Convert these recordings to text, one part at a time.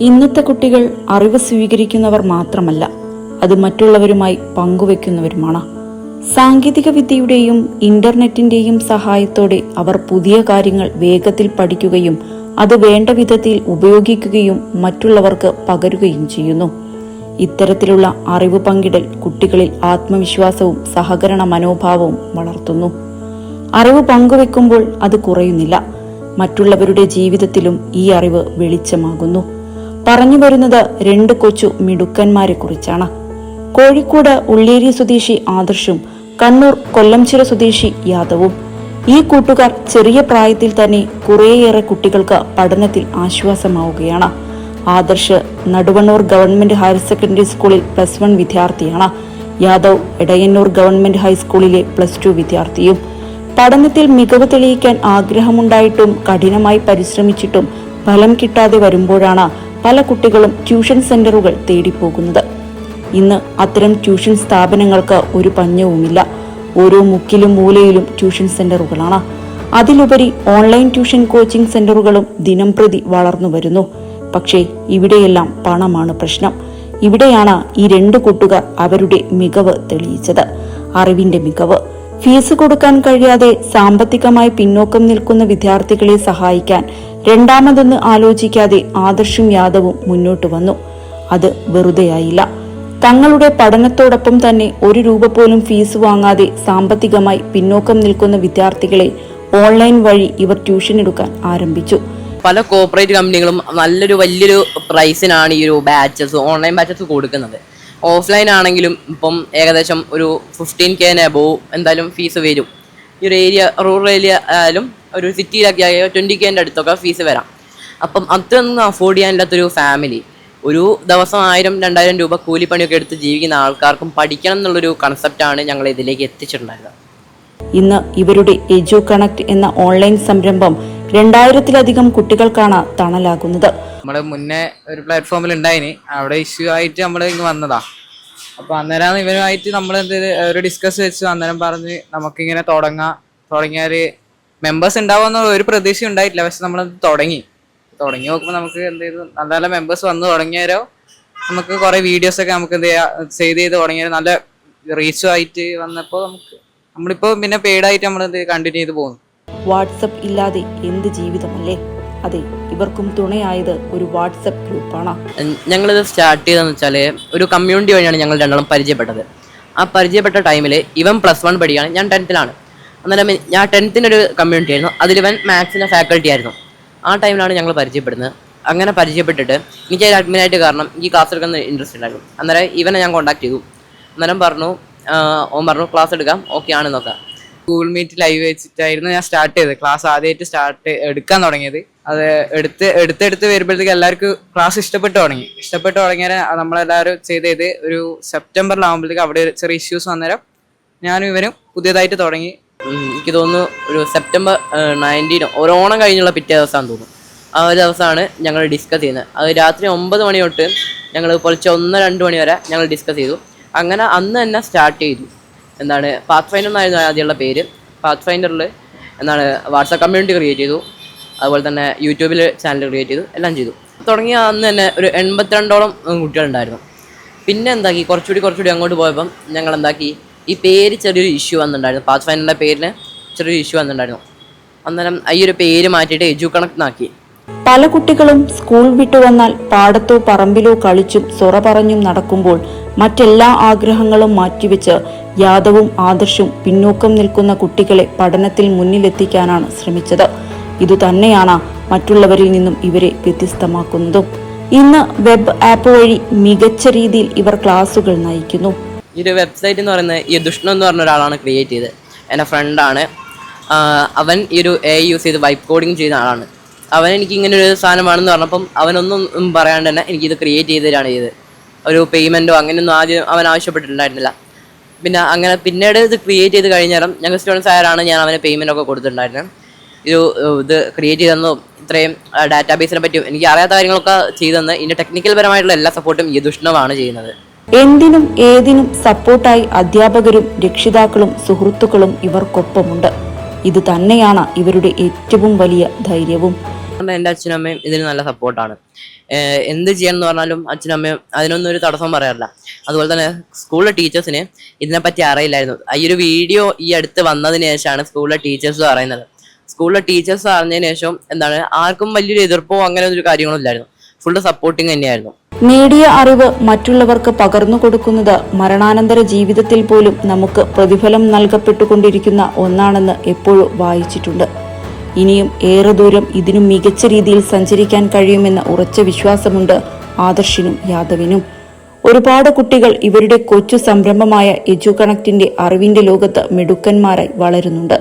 ഇന്നത്തെ കുട്ടികൾ അറിവ് സ്വീകരിക്കുന്നവർ മാത്രമല്ല, അത് മറ്റുള്ളവരുമായി പങ്കുവെക്കുന്നവരുമാണ്. സാങ്കേതിക വിദ്യയുടെയും ഇന്റർനെറ്റിന്റെയും സഹായത്തോടെ അവർ പുതിയ കാര്യങ്ങൾ വേഗത്തിൽ പഠിക്കുകയും അത് വേണ്ട വിധത്തിൽ ഉപയോഗിക്കുകയും മറ്റുള്ളവർക്ക് പകരുകയും ചെയ്യുന്നു. ഇത്തരത്തിലുള്ള അറിവ് പങ്കിടൽ കുട്ടികളിൽ ആത്മവിശ്വാസവും സഹകരണ മനോഭാവവും വളർത്തുന്നു. അറിവ് പങ്കുവെക്കുമ്പോൾ അത് കുറയുന്നില്ല, മറ്റുള്ളവരുടെ ജീവിതത്തിലും ഈ അറിവ് വെളിച്ചമാകുന്നു. പറഞ്ഞു വരുന്നത് രണ്ട് കൊച്ചു മിടുക്കന്മാരെ കുറിച്ചാണ്. കോഴിക്കോട് ഉള്ളേരി സ്വദേശി ആദർശും കണ്ണൂർ കൊല്ലംചിറ സ്വദേശി യാദവും. ഈ കൂട്ടുകാർ ചെറിയ പ്രായത്തിൽ തന്നെ കുറേയേറെ കുട്ടികൾക്ക് പഠനത്തിൽ ആശ്വാസമാവുകയാണ്. Adarsh Naduvannur government higher secondary സ്കൂളിൽ +1 വിദ്യാർത്ഥിയാണ്. യാദവ് എടയന്നൂർ ഗവൺമെന്റ് ഹൈസ്കൂളിലെ +2 വിദ്യാർത്ഥിയും. പഠനത്തിൽ മികവ് തെളിയിക്കാൻ ആഗ്രഹമുണ്ടായിട്ടും കഠിനമായി പരിശ്രമിച്ചിട്ടും ഫലം കിട്ടാതെ വരുമ്പോഴാണ് പല കുട്ടികളും ട്യൂഷൻ സെന്ററുകൾ തേടിപ്പോകുന്നത്. ഇന്ന് അത്തരം ട്യൂഷൻ സ്ഥാപനങ്ങൾക്ക് ഒരു പഞ്ഞവുമില്ല. ഓരോ മുക്കിലും മൂലയിലും ട്യൂഷൻ സെന്ററുകളാണ്. അതിലുപരി ഓൺലൈൻ ട്യൂഷൻ കോച്ചിംഗ് സെന്ററുകളും ദിനംപ്രതി വളർന്നു വരുന്നു. പക്ഷേ ഇവിടെയെല്ലാം പണമാണ് പ്രശ്നം. ഇവിടെയാണ് ഈ രണ്ട് കൂട്ടുകാർ അവരുടെ മികവ് തെളിയിച്ചത്, അറിവിന്റെ മികവ്. ഫീസ് കൊടുക്കാൻ കഴിയാതെ സാമ്പത്തികമായി പിന്നോക്കം നിൽക്കുന്ന വിദ്യാർത്ഥികളെ സഹായിക്കാൻ രണ്ടാമതൊന്ന് ആലോചിക്കാതെ ആദർശും യാദവും മുന്നോട്ട് വന്നു. അത് വെറുതെയായില്ല. തങ്ങളുടെ പഠനത്തോടൊപ്പം തന്നെ ഒരു രൂപ പോലും ഫീസ് വാങ്ങാതെ സാമ്പത്തികമായി പിന്നോക്കം നിൽക്കുന്ന വിദ്യാർത്ഥികളെ ഓൺലൈൻ വഴി ഇവർ ട്യൂഷൻ എടുക്കാൻ ആരംഭിച്ചു. പല കോർപ്പറേറ്റ് കമ്പനികളും വലിയൊരു പ്രൈസിനാണ് ഈ ഒരു ബാച്ചസ്, ഓൺലൈൻ ബാച്ചസ് കൊടുക്കുന്നത്. ഓഫ്ലൈൻ ആണെങ്കിലും ഇപ്പം ഏകദേശം ഒരു 15K അബോവ് എന്തായാലും ഫീസ് വരും. ഈ ഒരു ഏരിയ, റൂറൽ ഏരിയ ആയാലും ഒരു സിറ്റിയിലൊക്കെ ആയാലും 20K അടുത്തൊക്കെ ഫീസ് വരാം. അപ്പം അത്രയൊന്നും അഫോർഡ് ചെയ്യാനില്ലാത്തൊരു ഫാമിലി, ഒരു ദിവസം 1000-2000 രൂപ കൂലിപ്പണിയൊക്കെ എടുത്ത് ജീവിക്കുന്ന ആൾക്കാർക്കും പഠിക്കണം എന്നുള്ളൊരു കൺസെപ്റ്റാണ് ഞങ്ങൾ ഇതിലേക്ക് എത്തിച്ചിട്ടുണ്ടായിരുന്നത്. ഇന്ന് ഇവരുടെ എജു കണക്ട് എന്ന ഓൺലൈൻ സംരംഭം 2000-ലധികം കുട്ടികൾക്കാണ് തണലാകുന്നത്. നമ്മള് മുന്നേ ഒരു പ്ലാറ്റ്ഫോമിൽ ഉണ്ടായിന്, അവിടെ ഇഷ്യൂ ആയിട്ട് നമ്മൾ ഇങ്ങ് വന്നതാ. അപ്പൊ അന്നേരം ഇവരുമായിട്ട് നമ്മൾ ഒരു ഡിസ്കസ് വെച്ചു. അന്നേരം പറഞ്ഞ് നമുക്കിങ്ങനെ തുടങ്ങിയാല് മെമ്പേഴ്സ് ഉണ്ടാവുമെന്ന് ഒരു പ്രതീക്ഷ ഉണ്ടായിട്ടില്ല. പക്ഷെ നമ്മളത് തുടങ്ങി നോക്കുമ്പോൾ നമുക്ക് എന്ത് ചെയ്തു, നല്ല നല്ല മെമ്പേഴ്സ് വന്ന് തുടങ്ങിയാലോ നമുക്ക് കുറെ വീഡിയോസ് ഒക്കെ നമുക്ക് എന്ത് ചെയ്യാം ചെയ്ത് തുടങ്ങിയാൽ നല്ല റീച്ചും ആയിട്ട് വന്നപ്പോൾ നമ്മളിപ്പോ പിന്നെ പെയ്ഡായിട്ട് നമ്മൾ കണ്ടിന്യൂ ചെയ്ത് പോകുന്നു. വാട്സപ്പ് ഇല്ലാതെ എന്ത് ജീവിതമല്ലേ? അതെ, ഇവർക്കും തുണയായത് ഒരു വാട്സപ്പ് ഗ്രൂപ്പാണ്. ഞങ്ങളിത് സ്റ്റാർട്ട് ചെയ്തതെന്ന് വെച്ചാൽ ഒരു കമ്മ്യൂണിറ്റി വഴിയാണ് ഞങ്ങൾ രണ്ടാളും പരിചയപ്പെട്ടത്. ആ പരിചയപ്പെട്ട ടൈമിൽ ഇവൻ +1 പഠിക്കുകയാണ്, ഞാൻ 10th-ലാണ്. അന്നേരം ഞാൻ 10th-ന് ഒരു കമ്മ്യൂണിറ്റി ആയിരുന്നു, അതിലിവൻ മാത്സിൻ്റെ ഫാക്കൽറ്റി ആയിരുന്നു. ആ ടൈമിലാണ് ഞങ്ങൾ പരിചയപ്പെടുന്നത്. അങ്ങനെ പരിചയപ്പെട്ടിട്ട് എനിക്ക് അതിൽ അഡ്മിനായിട്ട് കാരണം എനിക്ക് ക്ലാസ് എടുക്കുന്ന ഇൻട്രസ്റ്റ് ഉണ്ടായിരുന്നു. അന്നേരം ഇവനെ ഞാൻ കോൺടാക്ട് ചെയ്തു. അന്നേരം ഓൻ പറഞ്ഞു ക്ലാസ് എടുക്കാം, ഓക്കെ ആണ് നോക്കാം. ഗൂഗിൾ മീറ്റ് ലൈവ് വെച്ചിട്ടായിരുന്നു ഞാൻ സ്റ്റാർട്ട് ചെയ്തത്. ക്ലാസ് ആദ്യമായിട്ട് എടുക്കാൻ തുടങ്ങിയത്. അത് എടുത്ത് വരുമ്പോഴത്തേക്ക് എല്ലാവർക്കും ക്ലാസ് ഇഷ്ടപ്പെട്ടു തുടങ്ങിയാൽ നമ്മളെല്ലാവരും ചെയ്തത് ഒരു സെപ്റ്റംബറിലാകുമ്പോഴത്തേക്ക് അവിടെ ചെറിയ ഇഷ്യൂസ് വന്നേരം ഞാനും ഇവനും പുതിയതായിട്ട് തുടങ്ങി. എനിക്ക് തോന്നുന്നു ഒരു സെപ്റ്റംബർ 19 ഒരു ഓണം കഴിഞ്ഞുള്ള പിറ്റേ ദിവസമാണെന്ന് തോന്നുന്നു. ആ ഒരു ദിവസമാണ് ഞങ്ങൾ ഡിസ്കസ് ചെയ്യുന്നത്. അത് രാത്രി 9 മണി തൊട്ട് ഞങ്ങൾ പൊളിച്ച 1-2 മണി വരെ ഞങ്ങൾ ഡിസ്കസ് ചെയ്തു. അങ്ങനെ അന്ന് തന്നെ സ്റ്റാർട്ട് ചെയ്തു. പാത്ത്ഫൈൻഡർ എന്നായിരുന്നു ആദ്യമുള്ള പേര്. പാത്ത്ഫൈൻഡറിൽ വാട്സാപ്പ് കമ്മ്യൂണിറ്റി ക്രിയേറ്റ് ചെയ്തു, അതുപോലെ തന്നെ യൂട്യൂബിൽ ചാനൽ ക്രിയേറ്റ് ചെയ്തു, എല്ലാം ചെയ്തു. തുടങ്ങിയ അന്ന് തന്നെ ഒരു 82ഓളം കുട്ടികളുണ്ടായിരുന്നു. പിന്നെ കുറച്ചുകൂടി അങ്ങോട്ട് പോയപ്പം ഞങ്ങൾ ഈ പേര് ചെറിയൊരു ഇഷ്യൂ വന്നിട്ടുണ്ടായിരുന്നു. പാത്ത്ഫൈൻഡറിൻ്റെ പേരിന് ചെറിയൊരു ഇഷ്യൂ വന്നിട്ടുണ്ടായിരുന്നു. അന്നേരം ഈ ഒരു പേര് മാറ്റിയിട്ട് എജു കണക്ട് ആക്കി. പല കുട്ടികളും സ്കൂൾ വിട്ടു വന്നാൽ പാടത്തോ പറമ്പിലോ കളിച്ചും സൊറ പറഞ്ഞും നടക്കുമ്പോൾ മറ്റെല്ലാ ആഗ്രഹങ്ങളും മാറ്റിവെച്ച് യാദവും ആദർശും പിന്നോക്കം നിൽക്കുന്ന കുട്ടികളെ പഠനത്തിൽ മുന്നിലെത്തിക്കാനാണ് ശ്രമിച്ചത്. ഇതുതന്നെയാണ് മറ്റുള്ളവരിൽ നിന്നും ഇവരെ വ്യത്യസ്തമാക്കുന്നതും. ഇന്ന് വെബ് ആപ്പ് വഴി മികച്ച രീതിയിൽ ഇവർ ക്ലാസുകൾ നയിക്കുന്നു. ഈ ഒരു വെബ്സൈറ്റ് എന്ന് പറയുന്നത് യദുഷ്ണ എന്ന് പറഞ്ഞ ഒരാളാണ് ക്രിയേറ്റ് ചെയ്തത്. എൻ്റെ ഫ്രണ്ടാണ്. അവൻ ഈ ഒരു AI യൂസ് ചെയ്ത് വൈപ്പ് കോഡിങ് ചെയ്യുന്ന ആളാണ്. അവൻ എനിക്ക് ഇങ്ങനെ ഒരു സാധനമാണെന്ന് പറഞ്ഞപ്പം അവനൊന്നും പറയാണ്ട് തന്നെ എനിക്കിത് ക്രിയേറ്റ് ചെയ്തതാണ് ചെയ്തത്. ഒരു പേയ്മെൻറ്റോ അങ്ങനെയൊന്നും ആദ്യം അവൻ ആവശ്യപ്പെട്ടിട്ടുണ്ടായിരുന്നില്ല. പിന്നെ പിന്നീട് ഇത് ക്രിയേറ്റ് ചെയ്ത് കഴിഞ്ഞാലും ഞങ്ങൾ സ്റ്റുഡൻസ് ആയാലാണ് ഞാൻ അവന് പേയ്മെൻ്റ് ഒക്കെ കൊടുത്തിട്ടുണ്ടായിരുന്നത്. ഇത് ക്രിയേറ്റ് ചെയ്തെന്നോ ഇത്രയും ഡാറ്റാബേസിനെ പറ്റിയും എനിക്ക് അറിയാത്ത കാര്യങ്ങളൊക്കെ ചെയ്തെന്ന് ഇതിൻ്റെ ടെക്നിക്കൽ പരമായിട്ടുള്ള എല്ലാ സപ്പോർട്ടും യദുഷ്ണവാണ് ചെയ്യുന്നത്. എന്തിനും ഏതിനും സപ്പോർട്ടായി അധ്യാപകരും രക്ഷിതാക്കളും സുഹൃത്തുക്കളും ഇവർക്കൊപ്പമുണ്ട്. ഇത് തന്നെയാണ് ഇവരുടെ ഏറ്റവും വലിയ ധൈര്യവും. എൻ്റെ അച്ഛനും അമ്മയും ഇതിന് നല്ല സപ്പോർട്ടാണ്. എന്ത് ചെയ്യണം എന്ന് പറഞ്ഞാലും അച്ഛനും അമ്മയും അതിനൊന്നും ഒരു തടസ്സം പറയാറില്ല. അതുപോലെ തന്നെ സ്കൂളിലെ ടീച്ചേഴ്സിന് ഇതിനെപ്പറ്റി അറിയില്ലായിരുന്നു. ഈ ഒരു വീഡിയോ ഈ അടുത്ത് വന്നതിന് ശേഷമാണ് സ്കൂളിലെ ടീച്ചേഴ്സ് പറയുന്നത്. സ്കൂളിലെ ടീച്ചേഴ്സ് അറിഞ്ഞതിന് ശേഷം ആർക്കും വലിയൊരു എതിർപ്പോ അങ്ങനെ ഒരു കാര്യങ്ങളും ഇല്ലായിരുന്നു. ഫുള്ള് സപ്പോർട്ടിങ് തന്നെയായിരുന്നു. നേടിയ അറിവ് മറ്റുള്ളവർക്ക് പകർന്നു കൊടുക്കുന്നത് മരണാനന്തര ജീവിതത്തിൽ പോലും നമുക്ക് പ്രതിഫലം നൽകപ്പെട്ടുകൊണ്ടിരിക്കുന്ന ഒന്നാണെന്ന് എപ്പോഴും വായിച്ചിട്ടുണ്ട്. ഇനിയും ഏറെ ദൂരം ഇതിനും മികച്ച രീതിയിൽ സഞ്ചരിക്കാൻ കഴിയുമെന്ന ഉറച്ച വിശ്വാസമുണ്ട് ആദർശിനും യാദവിനും. ഒരുപാട് കുട്ടികൾ ഇവരുടെ കൊച്ചു സംരംഭമായ എഡ്യൂകണക്റ്റിന്റെ അറിവിന്റെ ലോകത്ത് മിടുക്കന്മാരായി വളരുന്നുണ്ട്.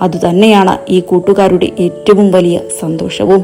അതുതന്നെയാണ് ഈ കൂട്ടുകാരുടെ ഏറ്റവും വലിയ സന്തോഷവും.